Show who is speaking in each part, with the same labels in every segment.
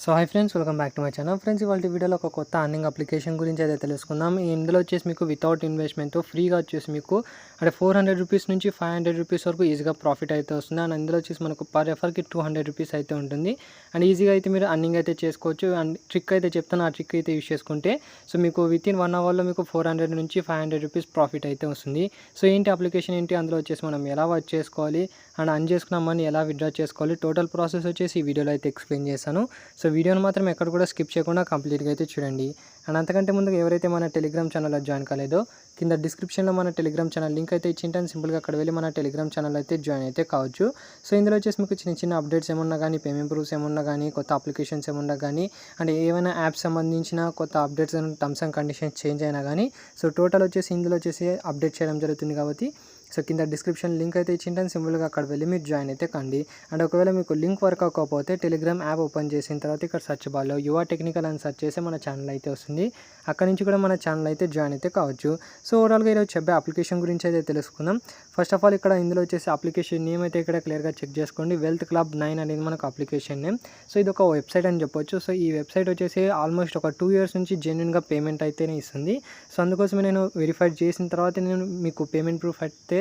Speaker 1: So hi friends, welcome back to my channel. Friends, ఇవాళ వీడియోలో ఒక కొత్త అర్నింగ్ అప్లికేషన్ గురించి అయితే తెలుసుకుందాం. ఇందులో వచ్చేసి మీకు వితౌట్ ఇన్వెస్ట్మెంట్తో ఫ్రీగా వచ్చేసి మీకు అంటే 400 రూపీస్ నుంచి 500 రూపీస్ వరకు ఈజీగా ప్రాఫిట్ అయితే వస్తుంది. అండ్ ఇందులో వచ్చేసి మనకు పర్ రెఫర్కి 200 రూపీస్ అయితే ఉంటుంది. అండ్ ఈజీగా అయితే మీరు అర్నింగ్ అయితే చేసుకోవచ్చు. అండ్ ట్రిక్ అయితే చెప్తాను, ఆ ట్రిక్ అయితే యూస్ చేసుకుంటే సో మీకు వితిన్ 1 అవర్లో మీకు 400 నుంచి 500 రూపీస్ ప్రాఫిట్ అయితే వస్తుంది. సో ఏంటి అప్లికేషన్ ఏంటి, అందులో వచ్చేసి మనం ఎలా వర్క్ చేసుకోవాలి అండ్ అర్న్ చేసుకున్న మనీ ఎలా విత్డ్రా చేసుకోవాలి, టోటల్ ప్రాసెస్ వచ్చేసి ఈ వీడియోలో అయితే ఎక్స్ప్లెయిన్ చేశాను. సో వీడియోని మాత్రం ఎక్కడ కూడా స్కిప్ చేయకుండా కంప్లీట్గా అయితే చూడండి. అండ్ అంతకంటే ముందు ఎవరైతే మన టెలిగ్రామ్ ఛానల్లో జాయిన్ కాలేదో కింద డిస్క్రిప్షన్లో మన టెలిగ్రామ్ ఛానల్ లింక్ అయితే ఇచ్చింటాను. సింపుల్గా అక్కడ వెళ్ళి మన టెలిగ్రామ్ ఛానల్ అయితే జాయిన్ అయితే కావచ్చు. సో ఇందులో వచ్చేసి మీకు చిన్న చిన్న అప్డేట్స్ ఏమన్నా కానీ, పేమెంట్ ప్రూఫ్స్ ఏమన్నా కానీ, కొత్త అప్లికేషన్స్ ఏమన్నా కానీ, అంటే ఏమైనా యాప్స్ సంబంధించిన కొత్త updates and terms and conditions change అయినా కానీ సో టోటల్ వచ్చేసి ఇందులో వచ్చేసి అప్డేట్ చేయడం జరుగుతుంది. కాబట్టి సో కింద డిస్క్రిప్షన్ లింక్ అయితే ఇచ్చింటాను. సింపుల్గా అక్కడ వెళ్ళి మీరు జాయిన్ అయితే కండి. అండ్ ఒకవేళ మీకు లింక్ వర్క్ అవ్వకపోతే టెలిగ్రామ్ యాప్ ఓపెన్ చేసిన తర్వాత ఇక్కడ సెర్చ్ బార్లో యువ టెక్నికల్ అని సెర్చ్ చేసి మన ఛానల్ అయితే వస్తుంది. అక్కడ నుంచి కూడా మన ఛానల్ అయితే జాయిన్ అయితే కావచ్చు. సో ఓవరాల్గా ఈరోజు చెప్పే అప్లికేషన్ గురించి అయితే తెలుసుకుందాం. ఫస్ట్ ఆఫ్ ఆల్ ఇక్కడ ఇందులో వచ్చేసి అప్లికేషన్ నేమ్ అయితే ఇక్కడ క్లియర్గా చెక్ చేసుకోండి. వెల్త్ క్లబ్ 9 అనేది మనకు అప్లికేషన్ నేమ్. సో ఇది ఒక వెబ్సైట్ అని చెప్పొచ్చు. సో ఈ వెబ్సైట్ వచ్చేసి ఆల్మోస్ట్ ఒక 2 ఇయర్స్ నుంచి జెన్యున్గా పేమెంట్ అయితేనే ఇస్తుంది. సో అందుకోసమే నేను వెరిఫై చేసిన తర్వాత నేను మీకు పేమెంట్ ప్రూఫ్ అయితే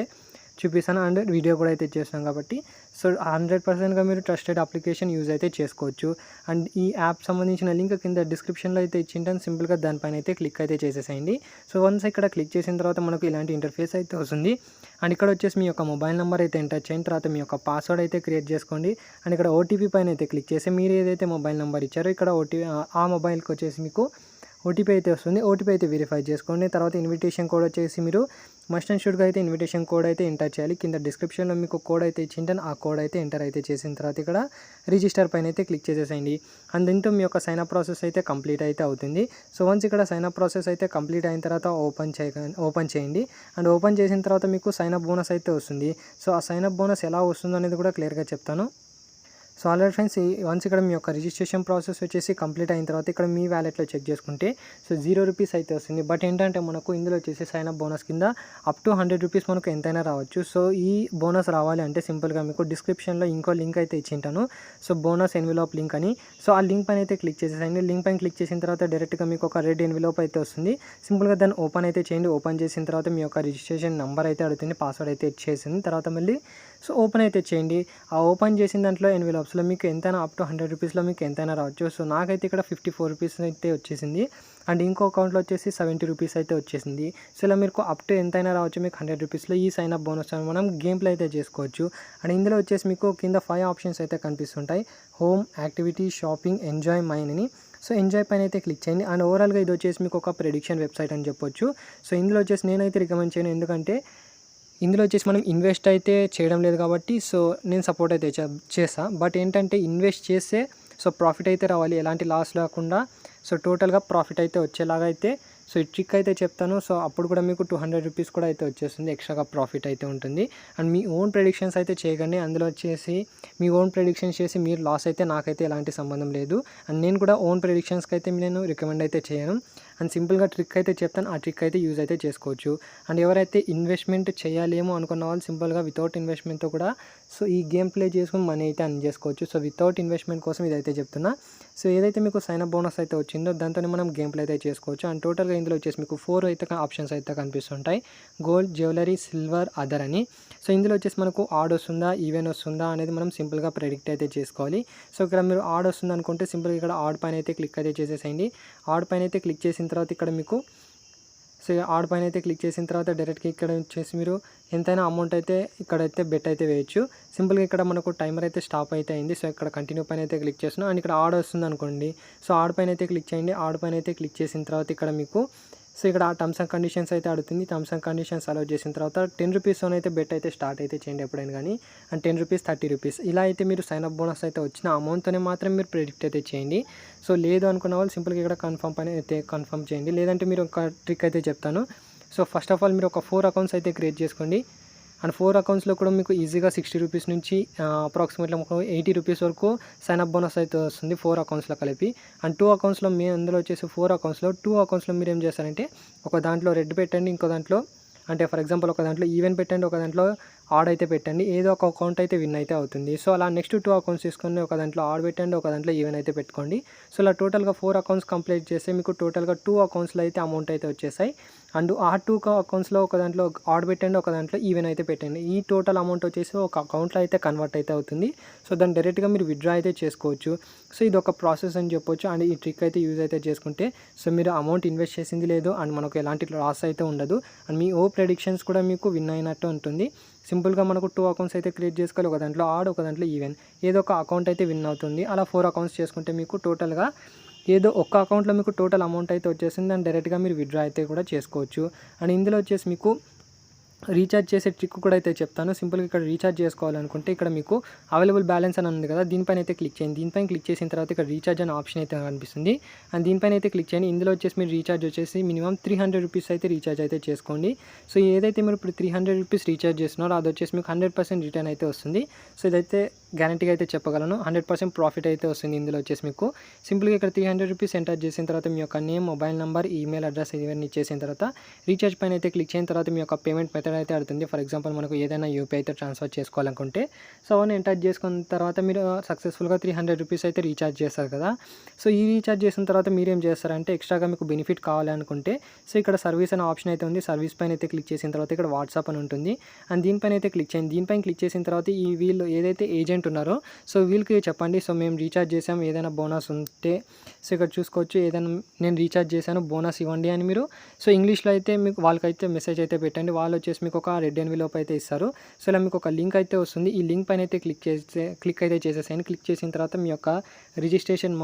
Speaker 1: చూపిస్తాను అండ్ వీడియో కూడా అయితే చేస్తాను. కాబట్టి సో 100%గా మీరు ట్రస్టెడ్ అప్లికేషన్ యూజ్ అయితే చేసుకోవచ్చు. అండ్ ఈ యాప్ సంబంధించిన లింక్ కింద డిస్క్రిప్షన్లో అయితే ఇచ్చింటాను. సింపుల్గా దానిపైన అయితే క్లిక్ అయితే చేసేసేయండి. సో వన్స్ ఇక్కడ క్లిక్ చేసిన తర్వాత మనకు ఇలాంటి ఇంటర్ఫేస్ అయితే వస్తుంది. అండ్ ఇక్కడ వచ్చేసి మీ యొక్క మొబైల్ నెంబర్ అయితే ఎంటర్ చేసిన తర్వాత మీ యొక్క పాస్వర్డ్ అయితే క్రియేట్ చేసుకోండి. అండ్ ఇక్కడ ఓటీపీ పైన అయితే క్లిక్ చేసి మీరు ఏదైతే మొబైల్ నెంబర్ ఇచ్చారో ఇక్కడ ఆ మొబైల్కి వచ్చేసి మీకు ఓటీపీ అయితే వస్తుంది. ఓటీపీ అయితే వెరిఫై చేసుకోండి. తర్వాత ఇన్విటేషన్ కోడ్ వచ్చేసి మీరు మస్ట్ అండ్ షుడ్గా అయితే ఇన్విటేషన్ కోడ్ అయితే ఎంటర్ చేయాలి. కింద డిస్క్రిప్షన్లో మీకు కోడ్ అయితే ఇచ్చింటాను. ఆ కోడ్ అయితే ఎంటర్ అయితే చేసిన తర్వాత ఇక్కడ రిజిస్టర్ పైన అయితే క్లిక్ చేసేసేయండి. అండ్ దీంతో మీ యొక్క సైన్ అప్ ప్రాసెస్ అయితే కంప్లీట్ అయితే అవుతుంది. సో వన్స్ ఇక్కడ సైన్ అప్ ప్రాసెస్ అయితే కంప్లీట్ అయిన తర్వాత ఓపెన్ చేయండి. అండ్ ఓపెన్ చేసిన తర్వాత మీకు సైన్ అప్ బోనస్ అయితే వస్తుంది. సో ఆ సైన్ అప్ బోనస్ ఎలా వస్తుందో అనేది కూడా క్లియర్గా చెప్తాను. సో ఆల్రెడీ ఫ్రెండ్స్, వన్స్ ఇక్కడ మీ యొక్క రిజిస్ట్రేషన్ ప్రాసెస్ వచ్చేసి కంప్లీట్ అయిన తర్వాత ఇక్కడ మీ వ్యాలెట్లో చెక్ చేసుకుంటే సో 0 రూపీస్ అయితే వస్తుంది. బట్ ఏంటంటే మనకు ఇందులో వచ్చేసి సైన్ అప్ బోనస్ కింద అప్ టు 100 రూపీస్ మనకు ఎంతైనా రావచ్చు. సో ఈ బోనస్ రావాలి అంటే సింపుల్గా మీకు డిస్క్రిప్షన్లో ఇంకో లింక్ అయితే ఇచ్చింటాను. సో బోనస్ ఎన్విలోప్ లింక్ అని. సో ఆ లింక్ పైన అయితే క్లిక్ చేసేసండి. లింక్ పైన క్లిక్ చేసిన తర్వాత డైరెక్ట్గా మీకు ఒక రెడ్ ఎన్విలోప్ అయితే వస్తుంది. సింపుల్గా దాన్ని ఓపెన్ అయితే చేయండి. ఓపెన్ చేసిన తర్వాత మీ యొక్క రిజిస్ట్రేషన్ నెంబర్ అయితే అడుగుతుంది, పాస్వర్డ్ అయితే ఇచ్చేసింది. తర్వాత మళ్ళీ సో ఓపెన్ అయితే చేయండి. ఆ ఓపెన్ చేసిన దాంట్లో ఎన్విలాప్స్లో మీకు ఎంతైనా అప్ టు 100 రూపీస్లో మీకు ఎంతైనా రావచ్చు. సో నాకైతే ఇక్కడ 54 రూపీస్ అయితే వచ్చేసింది. అండ్ ఇంకో అకౌంట్లో వచ్చేసి 70 రూపీస్ అయితే వచ్చేసింది. సో ఇలా మీకు అప్ టు ఎంతైనా రావచ్చు. మీకు 100 రూపీస్లో ఈ సైన్ అప్ బోనస్ మనం గేమ్ ప్లే అయితే చేసుకోవచ్చు. అండ్ ఇందులో వచ్చేసి మీకు కింద 5 ఆప్షన్స్ అయితే కనిపిస్తుంటాయి. Home, activity, shopping, enjoy mine అని. సో ఎంజాయ్ పైన అయితే క్లిక్ చేయండి. అండ్ ఓవరాల్గా ఇది వచ్చేసి మీకు ఒక ప్రెడిక్షన్ వెబ్సైట్ అని చెప్పొచ్చు. సో ఇందులో వచ్చేసి నేనైతే రికమెండ్ చేయను, ఎందుకంటే ఇందులో వచ్చేసి మనం ఇన్వెస్ట్ అయితే చేయడం లేదు కాబట్టి సో నేను సపోర్ట్ అయితే చేస్తాను. బట్ ఏంటంటే ఇన్వెస్ట్ చేస్తే సో ప్రాఫిట్ అయితే రావాలి, ఎలాంటి లాస్ లేకుండా సో టోటల్గా ప్రాఫిట్ అయితే వచ్చేలాగా అయితే సో ఈ ట్రిక్ అయితే చెప్తాను. సో అప్పుడు కూడా మీకు 200 రూపీస్ కూడా అయితే వచ్చేస్తుంది, ఎక్స్ట్రాగా ప్రాఫిట్ అయితే ఉంటుంది. అండ్ మీ ఓన్ ప్రెడిక్షన్స్ అయితే చేయకండి. అందులో వచ్చేసి మీ ఓన్ ప్రెడిక్షన్స్ చేసి మీరు లాస్ అయితే నాకైతే ఎలాంటి సంబంధం లేదు. అండ్ నేను కూడా ఓన్ ప్రెడిక్షన్స్కి అయితే నేను రికమెండ్ అయితే చేయను. అండ్ సింపుల్గా ట్రిక్ అయితే చెప్తాను, ఆ ట్రిక్ అయితే యూజ్ అయితే చేసుకోవచ్చు. అండ్ ఎవరైతే ఇన్వెస్ట్మెంట్ చేయాలేమో అనుకున్న వాళ్ళు సింపుల్గా వితౌట్ ఇన్వెస్ట్మెంట్తో కూడా సో ఈ గేమ్ ప్లే చేసుకుని మనీ అయితే అర్న్ చేసుకోవచ్చు. సో వితౌట్ ఇన్వెస్ట్మెంట్ కోసం ఇదైతే చెప్తున్నా. సో ఏదైతే మీకు సైన్ అప్ బోనస్ అయితే వచ్చిందో దాంతోనే మనం గేమ్ ప్లే అయితే చేసుకోవచ్చు. అండ్ టోటల్గా ఇందులో వచ్చేసి మీకు 4 అయితే ఆప్షన్స్ అయితే కనిపిస్తుంటాయి. గోల్డ్, జ్యువెలరీ, సిల్వర్, అదర్ అని. సో ఇందులో వచ్చేసి మనకు ఆడ్ వస్తుందా, ఈవెన్ వస్తుందా అనేది మనం సింపుల్గా ప్రెడిక్ట్ అయితే చేసుకోవాలి. సో ఇక్కడ మీరు ఆడ్ వస్తుంది అనుకుంటే సింపుల్గా ఇక్కడ ఆడ్ పైన అయితే క్లిక్ అయితే చేసేసేయండి. ఆడ్ పైన అయితే క్లిక్ చేసిన తర్వాత ఇక్కడ మీకు సో ఆడ్ పైన అయితే క్లిక్ చేసిన తర్వాత డైరెక్ట్గా ఇక్కడ వచ్చేసి మీరు ఎంతైనా అమౌంట్ అయితే ఇక్కడైతే బెట్ అయితే వేయచ్చు. సింపుల్గా ఇక్కడ మనకు టైమర్ అయితే స్టాప్ అయితే అయింది. సో ఇక్కడ కంటిన్యూ పైన అయితే క్లిక్ చేస్తున్నాం. అండ్ ఇక్కడ ఆడ్ వస్తుంది అనుకోండి. సో ఆడ్ పైన అయితే క్లిక్ చేయండి. ఆడ్ పైన అయితే క్లిక్ చేసిన తర్వాత ఇక్కడ మీకు సో ఇక్కడ టర్మ్స్ అండ్ కండిషన్స్ అయితే అడుగుతుంది. టర్మ్స్ అండ్ కండిషన్స్ అలౌ చేసిన తర్వాత 10 రూపీస్తోనైతే బెట్ అయితే స్టార్ట్ అయితే చేయండి ఎప్పుడైనా కానీ. అండ్ 10 రూపీస్, 30 రూపీస్ ఇలా అయితే మీరు సైన్ అప్ బోనస్ అయితే వచ్చిన అమౌంట్తోనే మాత్రం మీరు ప్రెడిక్ట్ అయితే చేయండి. సో లేదు అనుకున్న వాళ్ళు సింపుల్గా ఇక్కడ కన్ఫర్మ్ పైన అయితే కన్ఫర్మ్ చేయండి. లేదంటే మీరు ఒక ట్రిక్ అయితే చెప్తాను. సో ఫస్ట్ ఆఫ్ ఆల్ మీరు ఒక 4 అకౌంట్స్ అయితే క్రియేట్ చేసుకోండి. అండ్ 4 అకౌంట్స్లో కూడా మీకు ఈజీగా 60 రూపీస్ నుంచి అప్రాక్సిమేట్లీ 80 రూపీస్ వరకు సైన్ అప్ బోనస్ అయితే వస్తుంది 4 అకౌంట్స్లో కలిపి. అండ్ 2 అకౌంట్స్లో మీ అందులో వచ్చేసి 4 అకౌంట్స్లో 2 అకౌంట్స్లో మీరు ఏం చేస్తారంటే ఒక దాంట్లో రెడ్ పెట్టండి, ఇంకో దాంట్లో అంటే ఫర్ ఎగ్జాంపుల్ ఒక దాంట్లో ఈవెన్ పెట్టండి, ఒక దాంట్లో ఆడ్ అయితే పెట్టండి, ఏదో ఒక అకౌంట్ అయితే విన్ అయితే అవుతుంది. సో అలా నెక్స్ట్ 2 అకౌంట్స్ తీసుకొని ఒక దాంట్లో ఆడ్ పెట్టండి, ఒక దాంట్లో ఈవెన్ అయితే పెట్టుకోండి. సో ఇలా టోటల్గా 4 అకౌంట్స్ కంప్లీట్ చేస్తే మీకు టోటల్గా 2 అకౌంట్స్లో అయితే అమౌంట్ అయితే వచ్చేసాయి. అండ్ ఆ 2 అకౌంట్స్లో ఒక దాంట్లో ఆడ్ పెట్టండి, ఒక దాంట్లో ఈవెన్ అయితే పెట్టండి. ఈ టోటల్ అమౌంట్ వచ్చేసి ఒక అకౌంట్లో అయితే కన్వర్ట్ అయితే అవుతుంది. సో దాన్ని డైరెక్ట్గా మీరు విత్డ్రా అయితే చేసుకోవచ్చు. సో ఇది ఒక ప్రాసెస్ అని చెప్పొచ్చు. అండ్ ఈ ట్రిక్ అయితే యూజ్ అయితే చేసుకుంటే సో మీరు అమౌంట్ ఇన్వెస్ట్ చేసింది లేదు అండ్ మనకు ఎలాంటి లాస్ అయితే ఉండదు. అండ్ మీ ప్రెడిక్షన్స్ కూడా మీకు విన్ అయినట్టు ఉంటుంది. సింపుల్గా మనకు 2 అకౌంట్స్ అయితే క్రియేట్ చేసుకోవాలి, ఒక దాంట్లో ఆడ్, ఒక దాంట్లో ఈవెన్, ఏదో ఒక అకౌంట్ అయితే విన్ అవుతుంది. అలా 4 అకౌంట్స్ చేసుకుంటే మీకు టోటల్గా ఏదో ఒక్క అకౌంట్లో మీకు టోటల్ అమౌంట్ అయితే వచ్చేసింది. దాన్ని డైరెక్ట్గా మీరు విత్డ్రా అయితే కూడా చేసుకోవచ్చు. అండ్ ఇందులో వచ్చేసి మీకు రీఛార్జ్ చేసే ట్రిక్ కూడా అయితే చెప్తాను. సింపుల్గా ఇక్కడ రీఛార్జ్ చేసుకోవాలనుకుంటే ఇక్కడ మీకు అవైలబుల్ బ్యాలెన్స్ అని ఉంది కదా, దీనిపైన అయితే క్లిక్ చేయండి. దీనిపైన క్లిక్ చేసిన తర్వాత ఇక్కడ రీఛార్జ్ అనే ఆప్షన్ అయితే కనిపిస్తుంది. అండ్ దీనిపైన అయితే క్లిక్ చేయండి. ఇందులో వచ్చేసి మీరు రీఛార్జ్ వచ్చేసి మినిమం 300 రూపీస్ అయితే రీఛార్జ్ అయితే చేసుకోండి. సో ఏదైతే మీరు ఇప్పుడు 300 రూపీస్ రీఛార్జ్ చేస్తున్నారో అది వచ్చేసి మీకు 100% రిటర్న్ అయితే వస్తుంది. సో ఇదైతే గ్యారంటీగా అయితే చెప్పగలను, 100% ప్రాఫిట్ అయితే వస్తుంది. ఇందులో వచ్చేసి మీకు సింపుల్గా ఇక్కడ 300 రూపీస్ ఎంటర్ చేసిన తర్వాత మీ యొక్క name, mobile number, email address ఇవన్నీ ఇచ్చేసిన తర్వాత రీఛార్జ్ పైన అయితే క్లిక్ చేసిన తర్వాత మీ యొక్క పేమెంట్ మెథడ్ అయితే అడుగుతుంది. ఫర్ ఎగ్జాంపుల్ మనకు ఏదైనా యూపీఐ అయితే ట్రాన్స్ఫర్ చేసుకోవాలనుకుంటే సో అవన్నీ ఎంటర్ చేసుకున్న తర్వాత మీరు సక్సెస్ఫుల్గా 300 రూపీస్ అయితే రీఛార్జ్ చేస్తారు కదా. సో ఈ రీఛార్జ్ చేసిన తర్వాత మీరు ఏం చేస్తారంటే ఎక్స్ట్రాగా మీకు బెనిఫిట్ కావాలనుకుంటే సో ఇక్కడ సర్వీస్ అనే ఆప్షన్ అయితే ఉంది. సర్వీస్ పైన అయితే క్లిక్ చేసిన తర్వాత ఇక్కడ వాట్సాప్ అని ఉంటుంది. అండ్ దీనిపైన అయితే క్లిక్ చేయండి. దీనిపైన క్లిక్ చేసిన తర్వాత ఈ వీళ్ళు ఏదైతే ఏజెంట్ ఉన్నారో సో వీళ్ళకి చెప్పండి, సో మేము రీఛార్జ్ చేసాము, ఏదైనా బోనస్ ఉంటే సో ఇక్కడ చూసుకోవచ్చు, ఏదైనా నేను రీఛార్జ్ చేశాను బోనస్ ఇవ్వండి అని మీరు సో ఇంగ్లీష్లో అయితే మీకు వాళ్ళకైతే మెసేజ్ అయితే పెట్టండి. వాళ్ళు వచ్చేసి మీకు ఒక రెడ్ ఎన్విలోప్ అయితే ఇస్తారు. సో ఇలా మీకు ఒక లింక్ అయితే వస్తుంది. ఈ లింక్ పైన అయితే క్లిక్ అయితే చేసేసేయండి. క్లిక్ చేసిన తర్వాత మీ యొక్క రిజిస్ట్రేషన్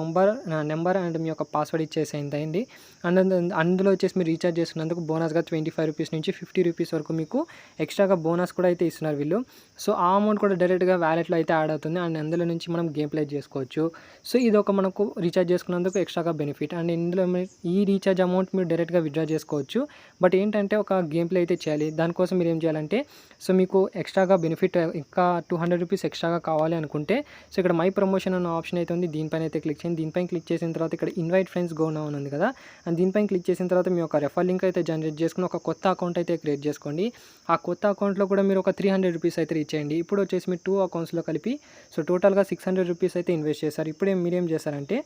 Speaker 1: నెంబర్ అండ్ మీ యొక్క పాస్వర్డ్ ఇచ్చేసేయండి. అండ్ అందులో వచ్చేసి మీరు రీఛార్జ్ చేస్తున్నందుకు బోనస్గా 25 రూపీస్ నుంచి 50 రూపీస్ వరకు మీకు ఎక్స్ట్రాగా బోనస్ కూడా అయితే ఇస్తున్నారు వీళ్ళు. సో ఆ అమౌంట్ కూడా డైరెక్ట్గా వ్యాలెట్లో అయితే యాడ్ అవుతుంది. అండ్ అందులో నుంచి మనం గేమ్ ప్లే చేసుకోవచ్చు. సో ఇది ఒక మనకు రీఛార్జ్ చేసుకున్నందుకు ఎక్స్ట్రాగా బెనిఫిట్. అండ్ ఇందులో ఈ రీఛార్జ్ అమౌంట్ మీరు డైరెక్ట్గా విత్డ్రా చేసుకోవచ్చు. బట్ ఏంటంటే ఒక గేమ్ ప్లే అయితే చేయాలి. దానికోసం మీరు ఏం చేయాలంటే సో మీకు ఎక్స్ట్రాగా బెనిఫిట్ ఇంకా 200 రూపీస్ ఎక్స్ట్రాగా కావాలి అనుకుంటే సో ఇక్కడ మై ప్రమోషన్ అన్న ఆప్షన్ అయితే ఉంది. దీనిపైన అయితే క్లిక్ చేయండి. దీనిపైన క్లిక్ చేసిన తర్వాత ఇక్కడ ఇన్వైట్ ఫ్రెండ్స్ గో నౌ అని ఉంది కదా, అండ్ దీనిపైన క్లిక్ చేసిన తర్వాత మీ యొక్క రెఫర్ లింక్ అయితే జనరేట్ చేసుకుని ఒక కొత్త అకౌంట్ అయితే క్రియేట్ చేసుకోండి. ఆ కొత్త అకౌంట్లో కూడా మీరు ఒక 300 రూపీస్ అయితే రీచ్ చేయండి. ఇప్పుడు వచ్చేసి మీరు 2 అకౌంట్స్లో కలిపి సో టోటల్గా 600 రూపీస్ అయితే ఇన్వెస్ట్ చేస్తారు. ఇప్పుడే మీరేం చేస్తారంటే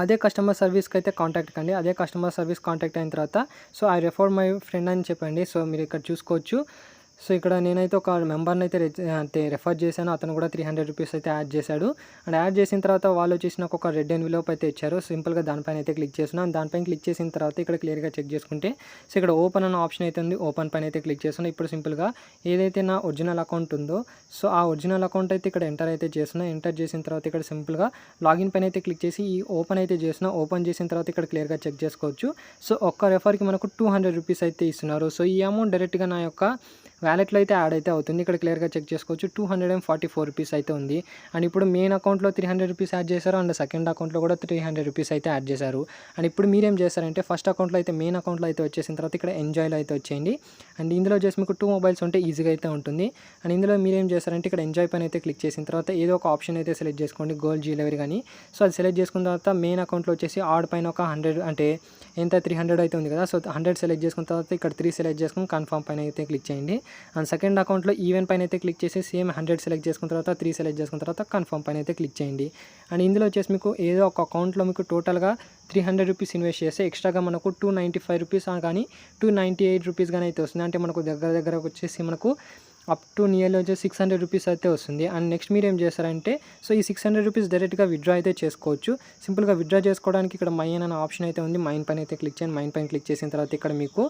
Speaker 1: అదే కస్టమర్ సర్వీస్కి అయితే కాంటాక్ట్ కండి. అదే కస్టమర్ సర్వీస్ కాంటాక్ట్ అయిన తర్వాత so I refer my friend అని చెప్పండి. సో మీరు ఇక్కడ చూసుకోవచ్చు. సో ఇక్కడ నేనైతే ఒక మెంబర్ని అయితే రెఫర్ చేశాను. అతను కూడా 300 రూపీస్ అయితే యాడ్ చేశాడు. అండ్ యాడ్ చేసిన తర్వాత వాళ్ళు వచ్చేసి నాకు ఒక రెడ్ ఎన్విలోప్ అయితే ఇచ్చారు. సింపుల్గా దానిపైన అయితే క్లిక్ చేస్తున్నాను. దానిపైన క్లిక్ చేసిన తర్వాత ఇక్కడ క్లియర్గా చెక్ చేసుకుంటే సో ఇక్కడ ఓపెన్ అన్న ఆప్షన్ అయితే ఉంది. ఓపెన్ పైన అయితే క్లిక్ చేస్తున్నాను. ఇప్పుడు సింపుల్గా ఏదైతే నా ఒరిజినల్ అకౌంట్ ఉందో సో ఆ ఒరిజినల్ అకౌంట్ అయితే ఇక్కడ ఎంటర్ అయితే చేస్తున్నాను. ఎంటర్ చేసిన తర్వాత ఇక్కడ సింపుల్గా లాగిన్ పైన అయితే క్లిక్ చేసి ఈ ఓపెన్ అయితే చేస్తున్నాను. ఓపెన్ చేసిన తర్వాత ఇక్కడ క్లియర్గా చెక్ చేసుకోవచ్చు. సో ఒక్క రెఫర్కి మనకు 200 రూపీస్ అయితే ఇస్తున్నారు. సో ఈ అమౌంట్ డైరెక్ట్గా నా యొక్క వ్యాలెట్లో అయితే యాడ్ అయితే అవుతుంది. ఇక్కడ క్లియర్గా చెక్ చేసుకోవచ్చు. 244 రూపీస్ అయితే ఉంది. అండ్ ఇప్పుడు మెయిన్ అకౌంట్లో 300 రూపీస్ యాడ్ చేశారు. అండ్ సెకండ్ అకౌంట్లో కూడా 300 రూపీస్ అయితే యాడ్ చేశారు. అండ్ ఇప్పుడు మీరేం చేస్తారంటే ఫస్ట్ అకౌంట్లో అయితే మెయిన్ అకౌంట్లో అయితే వచ్చేసిన తర్వాత ఇక్కడ ఎంజాయ్లో అయితే వచ్చేయండి. అండ్ ఇందులో వచ్చేసి మీకు 2 మొబైల్స్ ఉంటే ఈజీగా అయితే ఉంటుంది. అండ్ ఇందులో మీరేం చేస్తారంటే ఇక్కడ ఎంజాయ్ పైన అయితే క్లిక్ చేసిన తర్వాత ఏదో ఒక ఆప్షన్ అయితే సెలెక్ట్ చేసుకోండి, గోల్డ్ జ్యువెలరీ కానీ. సో అది సెలెక్ట్ చేసుకున్న తర్వాత మెయిన్ అకౌంట్లో వచ్చేసి ఆడ్ పైన ఒక 100 అంటే ఎంత 300 అయితే ఉంది కదా, సో 100 సెలెక్ట్ చేసుకున్న తర్వాత ఇక్కడ 3 సెలెక్ట్ చేసుకుని కన్ఫర్మ్ పైన అయితే క్లిక్ చేయండి. అండ్ సెకండ్ అకౌంట్లో ఈవెన్ పైన అయితే క్లిక్ చేసి సేమ్ 100 సెలెక్ట్ చేసుకున్న తర్వాత 3 సెలెక్ట్ చేసుకున్న తర్వాత కన్ఫర్మ్ పైన అయితే క్లిక్ చేయండి. అండ్ ఇందులో వచ్చేసి మీకు ఏదో ఒక అకౌంట్లో మీకు టోటల్గా 300 రూపీస్ ఇన్వెస్ట్ చేస్తే ఎక్స్ట్రాగా మనకు 295 రూపీస్ కానీ 298 రూపీస్ కానీ అయితే వస్తుంది. అంటే మనకు దగ్గర వచ్చేసి మనకు అప్ టు నియర్లీ వచ్చేసి 600 రూపీస్ అయితే వస్తుంది. అండ్ నెక్స్ట్ మీరు ఏం చేస్తారంటే సో ఈ 600 రూపీస్ డైరెక్ట్గా విత్డ్రా అయితే చేసుకోవచ్చు. సింపుల్గా విత్డ్రా చేసుకోవడానికి ఇక్కడ మైన్ అనే ఆప్షన్ అయితే ఉంది. మైన్ పైన అయితే క్లిక్ చేయండి. మైన్ పైన క్లిక్ చేసిన తర్వాత ఇక్కడ మీకు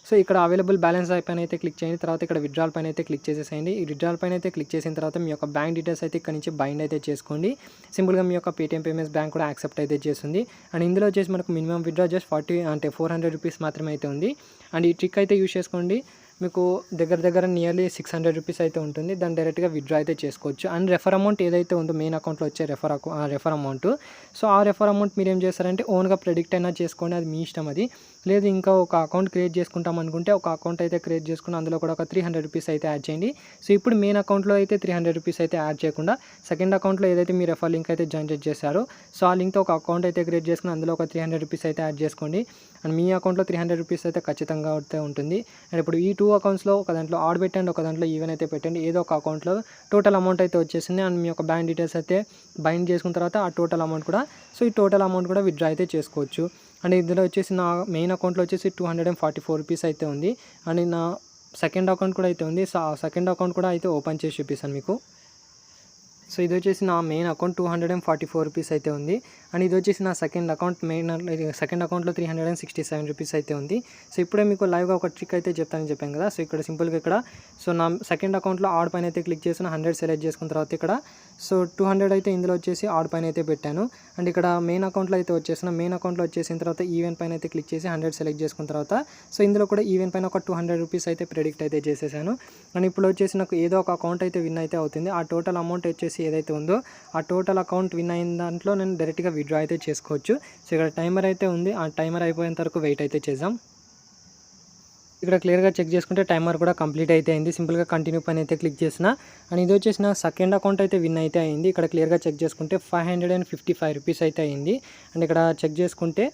Speaker 1: సో ఇక్కడ అవైలబుల్ బ్యాలెన్స్ పైన అయితే క్లిక్ చేయండి. తర్వాత ఇక్కడ విత్డ్రాల్ పైన అయితే క్లిక్ చేసేసేయండి. ఈ విత్డ్రాల్ పైన అయితే క్లిక్ చేసిన తర్వాత మీ యొక్క బ్యాంక్ డీటెయిల్స్ అయితే ఇక్కడ నుంచి బైండ్ అయితే చేసుకోండి. సింపుల్గా మీ యొక్క పేటీఎం పేమెంట్స్ బ్యాంక్ కూడా యాక్సెప్ట్ అయితే చేస్తుంది. అండ్ ఇందులో వచ్చేసి మనకు మినిమం విత్డ్రా జస్ట్ 400 రూపీస్ మాత్రమే అయితే ఉంది. అండ్ ఈ ట్రిక్ అయితే యూజ్ చేసుకోండి. మీకు దగ్గర నియర్లీ 600 రూపీస్ అయితే ఉంటుంది. దాన్ని డైరెక్ట్గా విత్డ్రా అయితే చేసుకోవచ్చు. అండ్ రెఫర్ అమౌంట్ ఏదైతే ఉందో మెయిన్ అకౌంట్లో వచ్చే రెఫర్ అమౌంట్, సో ఆ రెఫర్ అమౌంట్ మీరు ఏం చేస్తారంటే ఓన్గా ప్రెడిక్ట్ అయినా చేసుకోండి, అది మీ ఇష్టం. అది లేదు ఇంకా ఒక అకౌంట్ క్రియేట్ చేసుకుంటాం అనుకుంటే ఒక అకౌంట్ అయితే క్రియేట్ చేసుకుని అందులో కూడా ఒక 300 రూపీస్ అయితే యాడ్ చేయండి. సో ఇప్పుడు మెయిన్ అకౌంట్లో అయితే 300 రూపీస్ అయితే యాడ్ చేయకుండా సెకండ్ అకౌంట్లో ఏదైతే మీ రెఫర్ లింక్ అయితే జనరేట్ చేశారో సో ఆ లింక్తో ఒక అకౌంట్ అయితే క్రియేట్ చేసుకుని అందులో ఒక 300 రూపీస్ అయితే యాడ్ చేసుకోండి. అండ్ మీ అకౌంట్లో 300 రూపీస్ అయితే ఖచ్చితంగా అయితే ఉంటుంది. అండ్ ఇప్పుడు ఈ 2 అకౌంట్స్లో ఒక దాంట్లో ఆడ్ పెట్టండి, ఒక దాంట్లో ఈవెన్ అయితే పెట్టండి. ఏదో ఒక అకౌంట్లో టోటల్ అమౌంట్ అయితే వచ్చేసింది. అండ్ మీ యొక్క బ్యాంక్ డీటెయిల్స్ అయితే బైండ్ చేసుకున్న తర్వాత ఆ టోటల్ అమౌంట్ కూడా ఈ టోటల్ అమౌంట్ కూడా విత్డ్రా అయితే చేసుకోవచ్చు. అండ్ ఇందులో వచ్చేసి నా మెయిన్ అకౌంట్లో వచ్చేసి 244 రూపీస్ అయితే ఉంది. అండ్ నా సెకండ్ అకౌంట్ కూడా అయితే ఉంది. సో ఆ సెకండ్ అకౌంట్ కూడా అయితే ఓపెన్ చేసి చూపిస్తాను మీకు. సో ఇది వచ్చేసి నా మెయిన్ అకౌంట్ 244 రూపీస్ అయితే ఉంది. అండ్ ఇది వచ్చేసి నా సెకండ్ అకౌంట్లో 367 రూపీస్ అయితే ఉంది. సో ఇప్పుడే మీకు లైవ్గా ఒక ట్రిక్ అయితే చెప్తానని చెప్పాను కదా. సో ఇక్కడ సింపుల్గా ఇక్కడ నా సెకండ్ అకౌంట్లో ఆడ్ పైన అయితే క్లిక్ చేసిన 100 సెలెక్ట్ చేసుకున్న తర్వాత ఇక్కడ 200 అయితే ఇందులో వచ్చేసి ఆడ్ పైన అయితే పెట్టాను. అండ్ ఇక్కడ మెయిన్ అకౌంట్లో అయితే మెయిన్ అకౌంట్లో వచ్చేసిన తర్వాత ఈవెన్ పైన అయితే క్లిక్ చేసి 100 సెలెక్ట్ చేసుకున్న తర్వాత ఇందులో కూడా ఈవెన్ పైన ఒక 200 రూపీస్ అయితే ప్రెడిక్ట్ అయితే చేసేసాను. అండ్ ఇప్పుడు వచ్చేసి నాకు ఏదో ఒక అకౌంట్ అయితే విన్ అయితే అవుతుంది. ఆ టోటల్ అమౌంట్ వచ్చేసి ఏదైతే ఉందో ఆ టోటల్ అకౌంట్ విన్ అయిన దాంట్లో నేను డైరెక్ట్గా విత్డ్రా అయితే చేసుకోవచ్చు. సో ఇక్కడ టైమర్ అయితే ఉంది. ఆ టైమర్ అయిపోయేంత వరకు వెయిట్ అయితే చేద్దాం. ఇక్కడ క్లియర్గా చెక్ చేసుకుంటే టైమర్ కూడా కంప్లీట్ అయితే అయింది. సింపుల్గా కంటిన్యూ పైన అయితే క్లిక్ చేసిన. అండ్ ఇది వచ్చేసిన సెకండ్ అకౌంట్ అయితే విన్ అయితే అయింది. ఇక్కడ క్లియర్గా చెక్ చేసుకుంటే 555 రూపీస్ అయితే అయింది. అండ్ ఇక్కడ చెక్ చేసుకుంటే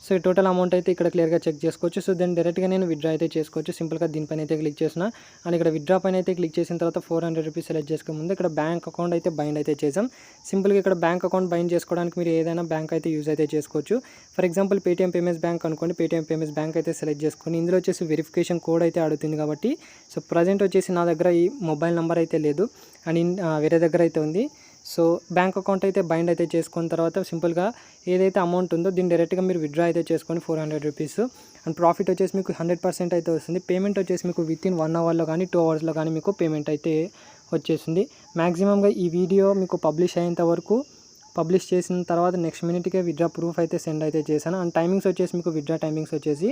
Speaker 1: సో టోటల్ అమౌంట్ అయితే ఇక్కడ క్లియర్గా చెక్ చేసుకోవచ్చు. సో దెన్ డైరెక్ట్గా నేను విత్డ్రా అయితే చేసుకోవచ్చు. సింపుల్గా దీనిపైన అయితే క్లిక్ చేసిన. అండ్ ఇక్కడ విత్డ్రా పైన అయితే క్లిక్ చేసిన తర్వాత 400 రూపీస్ సెలెక్ట్ చేసుకునే ముందు ఇక్కడ బ్యాంక్ అకౌంట్ అయితే బైండ్ అయితే చేసాం. సింపుల్గా ఇక్కడ బ్యాంక్ అకౌంట్ బైండ్ చేసుకోవడానికి మీరు ఏదైనా బ్యాంక్ అయితే యూజ్ అయితే చేసుకోవచ్చు. For example Paytm payments bank అనుకోండి. పేటీఎం పేమెంట్స్ బ్యాంక్ అయితే సెలెక్ట్ చేసుకొని ఇందులో వచ్చేసి వెరిఫికేషన్ కోడ్ అయితే అడుగుతుంది కాబట్టి సో ప్రజెంట్ వచ్చేసి నా దగ్గర ఈ మొబైల్ నెంబర్ అయితే లేదు అండ్ వేరే దగ్గర అయితే ఉంది. సో బ్యాంక్ అకౌంట్ అయితే బైండ్ అయితే చేసుకున్న తర్వాత సింపుల్గా ఏదైతే అమౌంట్ ఉందో దీన్ని డైరెక్ట్గా మీరు విత్డ్రా అయితే చేసుకొని 400 రూపీస్ అండ్ ప్రాఫిట్ వచ్చేసి మీకు 100% అయితే వస్తుంది. పేమెంట్ వచ్చేసి మీకు వితిన్ 1 అవర్లో కానీ 2 అవర్స్లో కానీ మీకు పేమెంట్ అయితే వచ్చేసింది. మ్యాక్సిమంగా ఈ వీడియో మీకు పబ్లిష్ అయ్యేంత వరకు పబ్లిష్ చేసిన తర్వాత నెక్స్ట్ మినిట్కే విత్డ్రా ప్రూఫ్ అయితే సెండ్ అయితే చేశాను. అండ్ టైమింగ్స్ వచ్చేసి మీకు విత్డ్రా టైమింగ్స్ వచ్చేసి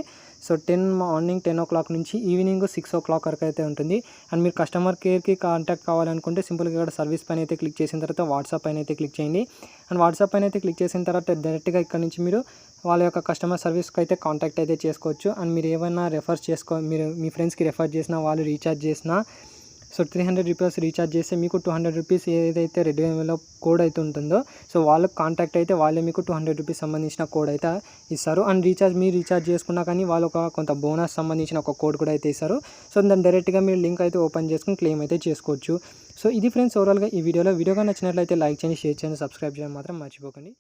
Speaker 1: సో మార్నింగ్ 10 o'clock నుంచి ఈవినింగ్ 6 o'clock వరకు అయితే ఉంటుంది. అండ్ మీరు కస్టమర్ కేర్కి కాంటాక్ట్ కావాలనుకుంటే సింపుల్గా ఇక్కడ సర్వీస్ పైన అయితే క్లిక్ చేసిన తర్వాత వాట్సాప్ పైన అయితే క్లిక్ చేయండి. అండ్ వాట్సాప్ పైన అయితే క్లిక్ చేసిన తర్వాత డైరెక్ట్గా ఇక్కడ నుంచి మీరు వాళ్ళ యొక్క కస్టమర్ సర్వీస్కి అయితే కాంటాక్ట్ అయితే చేసుకోవచ్చు. అండ్ మీరు ఏమైనా మీరు మీ ఫ్రెండ్స్కి రెఫర్ చేసినా వాళ్ళు రీఛార్జ్ చేసినా సో 300 రూపీస్ రీఛార్జ్ చేస్తే మీకు 200 రూపీస్ ఏదైతే రెడ్ వేవ్లో కోడ్ అయితే ఉంటుందో సో వాళ్ళకి కాంటాక్ట్ అయితే వాళ్ళే మీకు 200 రూపీస్ సంబంధించిన కోడ్ అయితే ఇస్తారు. అండ్ మీరు రీఛార్జ్ చేసుకున్నా కానీ వాళ్ళు కొంత బోనస్ సంబంధించిన ఒక కోడ్ కూడా అయితే ఇస్తారు. సో దాన్ని డైరెక్ట్గా మీరు లింక్ అయితే ఓపెన్ చేసుకుని క్లెయిమ్ అయితే చేసుకోవచ్చు. సో ఇది ఫ్రెండ్స్ ఓవరాల్గా ఈ వీడియో నచ్చినట్లయితే లైక్ చేయండి, షేర్ చేయండి, సబ్స్క్రైబ్ చేయడం మాత్రం మర్చిపోకండి.